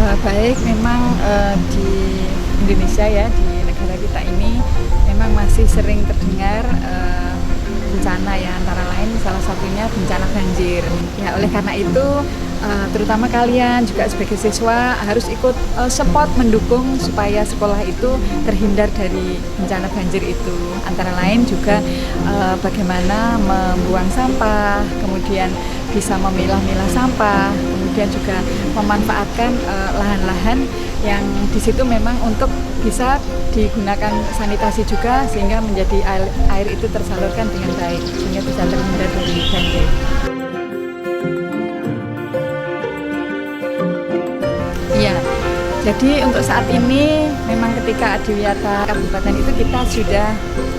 Baik, memang di Indonesia ya, di negara kita ini memang masih sering terdengar bencana ya, antara lain salah satunya bencana banjir. Ya, oleh karena itu terutama kalian juga sebagai siswa harus ikut support mendukung supaya sekolah itu terhindar dari bencana banjir itu. Antara lain juga bagaimana membuang sampah, kemudian bisa memilah-milah sampah, kemudian juga memanfaatkan lahan-lahan yang di situ memang untuk bisa digunakan sanitasi juga sehingga menjadi air itu tersalurkan dengan baik sehingga bisa terhindar dari banjir. Iya, jadi untuk saat ini memang ketika Adiwiyata Kabupaten itu kita sudah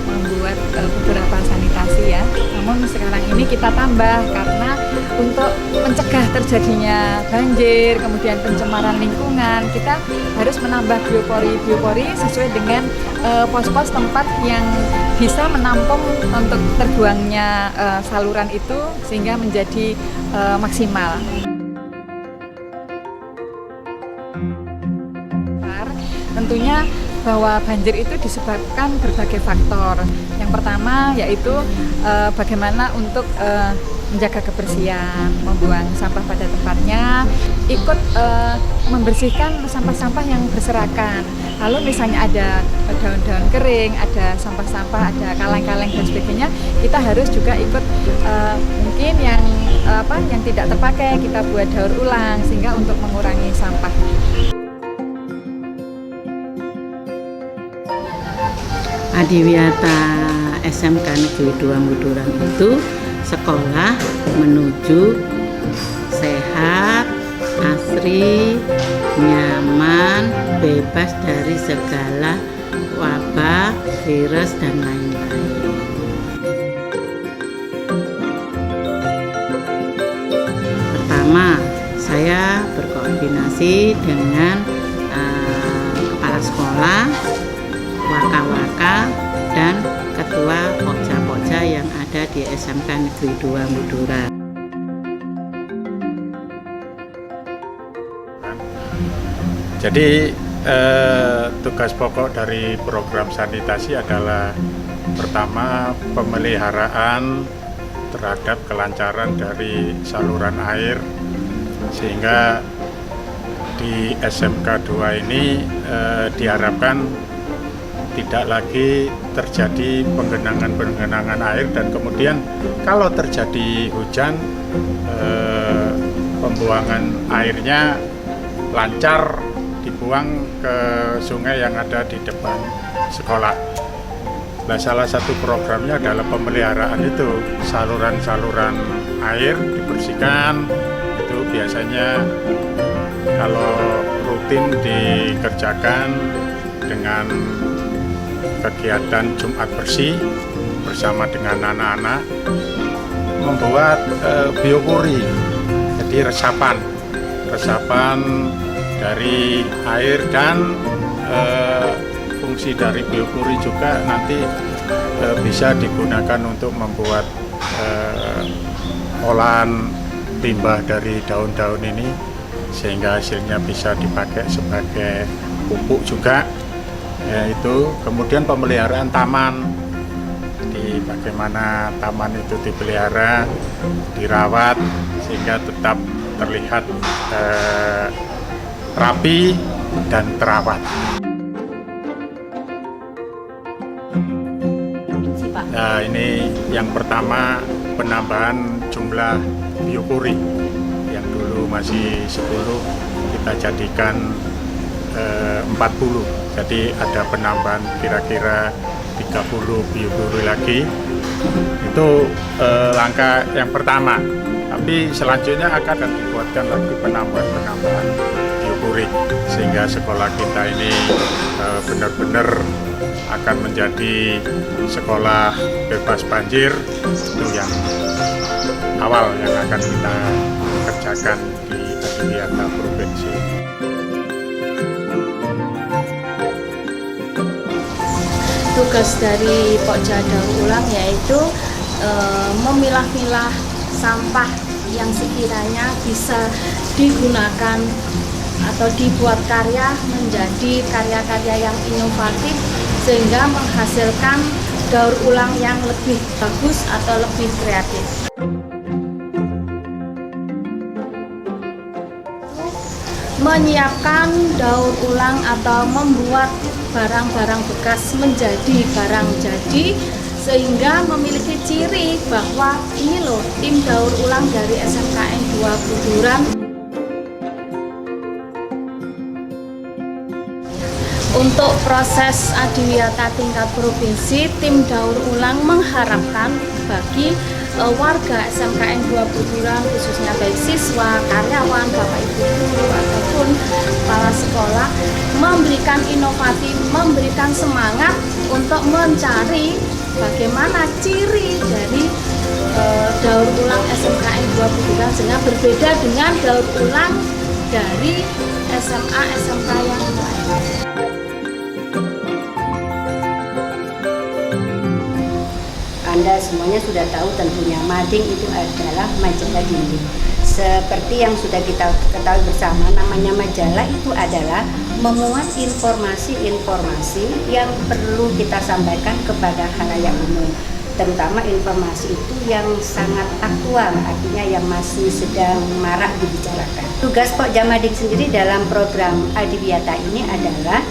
membuat beberapa sanitasi ya. Namun sekarang ini kita tambah karena untuk mencegah terjadinya banjir, kemudian pencemaran lingkungan, kita harus menambah biopori sesuai dengan pos-pos tempat yang bisa menampung untuk terbuangnya saluran itu sehingga menjadi maksimal. Tentunya bahwa banjir itu disebabkan berbagai faktor. Yang pertama yaitu bagaimana untuk menjaga kebersihan, membuang sampah pada tempatnya, ikut membersihkan sampah-sampah yang berserakan. Lalu misalnya ada daun-daun kering, ada sampah-sampah, ada kaleng-kaleng dan sebagainya, kita harus juga ikut mungkin yang tidak terpakai kita buat daur ulang sehingga untuk mengurangi sampah. Adiwiyata SMK Negeri 2 Mbuduran itu sekolah menuju sehat, asri, nyaman, bebas dari segala wabah, virus, dan lain-lain. Pertama, saya berkoordinasi dengan kepala sekolah, waka-waka, dan ketua pokja-pokja yang ada di SMK Negeri 2 Mbuduran. Jadi tugas pokok dari program sanitasi adalah pertama pemeliharaan terhadap kelancaran dari saluran air sehingga di SMK 2 ini diharapkan tidak lagi terjadi penggenangan air dan kemudian kalau terjadi hujan pembuangan airnya lancar dibuang ke sungai yang ada di depan sekolah. Nah, salah satu programnya adalah pemeliharaan itu, saluran-saluran air dibersihkan. Itu biasanya kalau rutin dikerjakan dengan kegiatan Jumat bersih bersama dengan anak-anak membuat biopori, jadi resapan dari air dan fungsi dari biopori juga nanti bisa digunakan untuk membuat olahan limbah dari daun-daun ini sehingga hasilnya bisa dipakai sebagai pupuk juga. Yaitu kemudian pemeliharaan taman, di bagaimana taman itu dipelihara, dirawat sehingga tetap terlihat rapi dan terawat. Nah, ini yang pertama penambahan jumlah biopori yang dulu masih 10 kita jadikan 40. Jadi ada penambahan kira-kira 30 biopori lagi. Itu langkah yang pertama. Tapi selanjutnya akan dibuatkan lagi penambahan biopori sehingga sekolah kita ini benar-benar akan menjadi sekolah bebas banjir. Itu yang awal yang akan kita kerjakan di Adiwiyata Provinsi. Tugas dari Pokja Daur Ulang yaitu memilah-milah sampah yang sekiranya bisa digunakan atau dibuat karya menjadi karya-karya yang inovatif sehingga menghasilkan daur ulang yang lebih bagus atau lebih kreatif. Menyiapkan daur ulang atau membuat barang-barang bekas menjadi barang jadi sehingga memiliki ciri bahwa ini loh tim daur ulang dari SMKN 2 Buduran. Untuk proses adiwiyata tingkat provinsi, tim daur ulang mengharapkan bagi warga SMKN 2 Buduran, khususnya baik siswa, karyawan, bapak ibu guru ataupun kepala sekolah, memberikan inovasi, memberikan semangat untuk mencari bagaimana ciri dari daur ulang SMKN 2 Buduran sehingga berbeda dengan daur ulang dari SMA SMK yang lain. Anda semuanya sudah tahu tentunya mading itu adalah majalah dinding. Seperti yang sudah kita ketahui bersama, namanya majalah itu adalah memuat informasi-informasi yang perlu kita sampaikan kepada khalayak umum. Terutama informasi itu yang sangat aktual, artinya yang masih sedang marak dibicarakan. Tugas Pokja Mading sendiri dalam program Adiwiyata ini adalah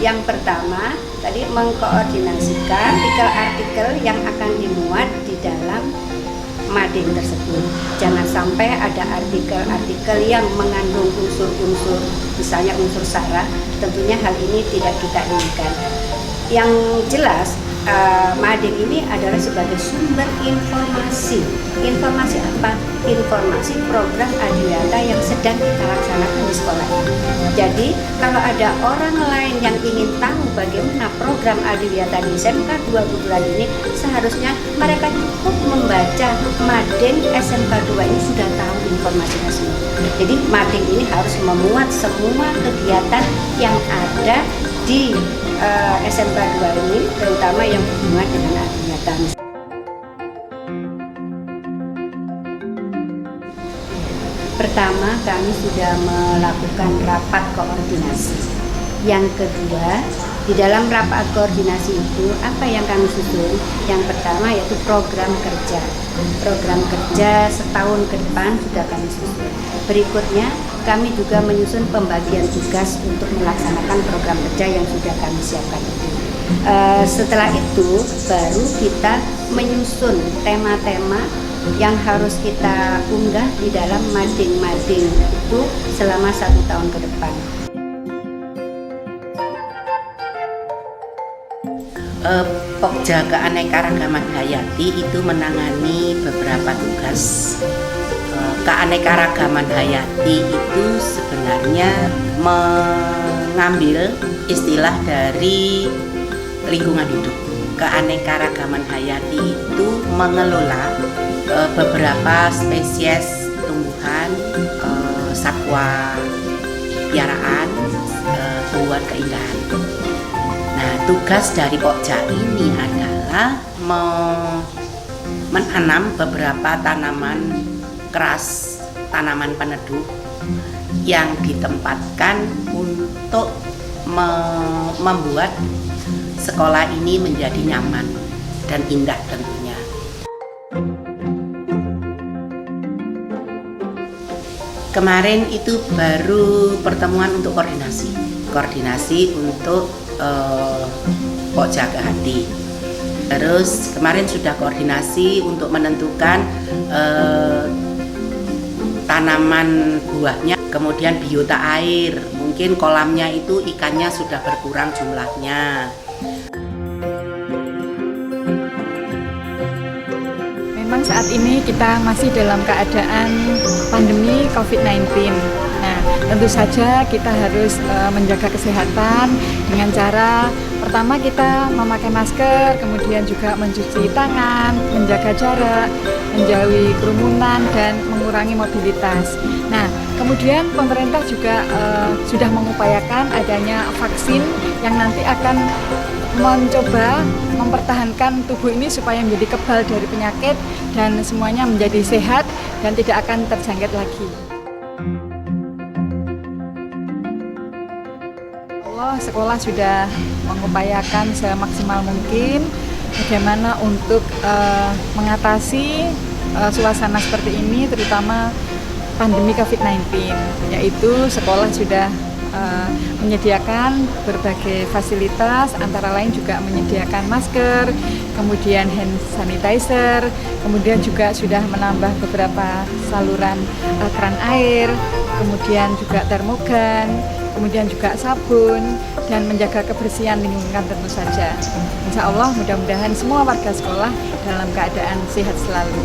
yang pertama, tadi mengkoordinasikan artikel-artikel yang akan dimuat di dalam mading tersebut. Jangan sampai ada artikel-artikel yang mengandung unsur-unsur, misalnya unsur sara, tentunya hal ini tidak kita inginkan. Yang jelas, mading ini adalah sebagai sumber informasi. Informasi apa? Informasi program Adiwiyata yang sedang kita laksanakan di sekolah ini. Jadi, kalau ada orang lain yang ingin tahu bagaimana program Adiwiyata di SMK 2 Buduran ini, seharusnya mereka cukup membaca mading SMK 2 ini sudah tahu informasinya semua. Jadi, mading ini harus memuat semua kegiatan yang ada di SMK 2 ini, terutama yang berhubungan dengan Adiwiyata. Pertama, kami sudah melakukan rapat koordinasi. Yang kedua, di dalam rapat koordinasi itu, apa yang kami susun? Yang pertama yaitu program kerja. Program kerja setahun ke depan sudah kami susun. Berikutnya, kami juga menyusun pembagian tugas untuk melaksanakan program kerja yang sudah kami siapkan itu. Setelah itu, baru kita menyusun tema-tema yang harus kita unggah di dalam mading-mading itu selama 1 tahun ke depan. Pokja Keanekaragaman Hayati itu menangani beberapa tugas. Keanekaragaman Hayati itu sebenarnya mengambil istilah dari lingkungan hidup. Keanekaragaman Hayati itu mengelola beberapa spesies tumbuhan, satwa piaraan, tumbuhan keindahan. Nah, tugas dari Pokja ini adalah menanam beberapa tanaman keras, tanaman peneduh yang ditempatkan untuk membuat sekolah ini menjadi nyaman dan indah tentunya. Kemarin itu baru pertemuan untuk koordinasi untuk Pokja Kehati. Terus kemarin sudah koordinasi untuk menentukan tanaman buahnya, kemudian biota air, mungkin kolamnya itu ikannya sudah berkurang jumlahnya. Memang saat ini kita masih dalam keadaan pandemi COVID-19. Nah, tentu saja kita harus menjaga kesehatan dengan cara pertama kita memakai masker, kemudian juga mencuci tangan, menjaga jarak, menjauhi kerumunan dan mengurangi mobilitas. Nah, kemudian pemerintah juga sudah mengupayakan adanya vaksin yang nanti akan mencoba mempertahankan tubuh ini supaya menjadi kebal dari penyakit dan semuanya menjadi sehat dan tidak akan terjangkit lagi. sekolah sudah mengupayakan semaksimal mungkin bagaimana untuk mengatasi suasana seperti ini, terutama pandemi COVID-19, yaitu sekolah sudah menyediakan berbagai fasilitas, antara lain juga menyediakan masker, kemudian hand sanitizer, kemudian juga sudah menambah beberapa saluran keran air, kemudian juga termogan, kemudian juga sabun, dan menjaga kebersihan lingkungan tentu saja. Insya Allah mudah-mudahan semua warga sekolah dalam keadaan sehat selalu.